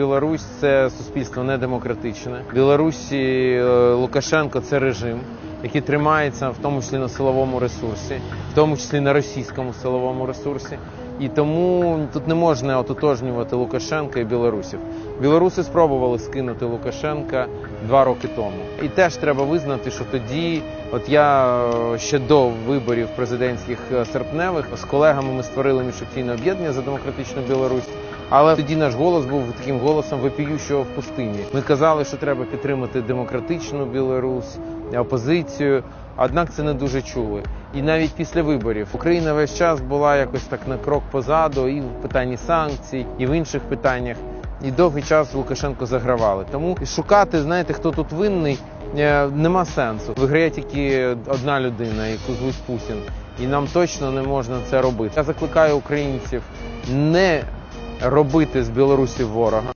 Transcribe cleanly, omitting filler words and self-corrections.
Білорусь – це суспільство недемократичне. В Білорусі Лукашенко – це режим, який тримається в тому числі на силовому ресурсі, в тому числі на російському силовому ресурсі. І тому тут не можна ототожнювати Лукашенка і білорусів. Білоруси спробували скинути Лукашенка 2 роки тому. І теж треба визнати, що тоді, я ще до виборів президентських серпневих, з колегами ми створили міжфракційне об'єднання за демократичну Білорусь. Але тоді наш голос був таким голосом вопіющого в пустині. Ми казали, що треба підтримати демократичну Білорусь, опозицію, однак це не дуже чули. І навіть після виборів Україна весь час була якось так на крок позаду і в питанні санкцій, і в інших питаннях. І довгий час Лукашенко загравали. Тому шукати, знаєте, хто тут винний, нема сенсу. Виграє тільки одна людина, яку звуть Путін. І нам точно не можна це робити. Я закликаю українців не робити з Білорусі ворога.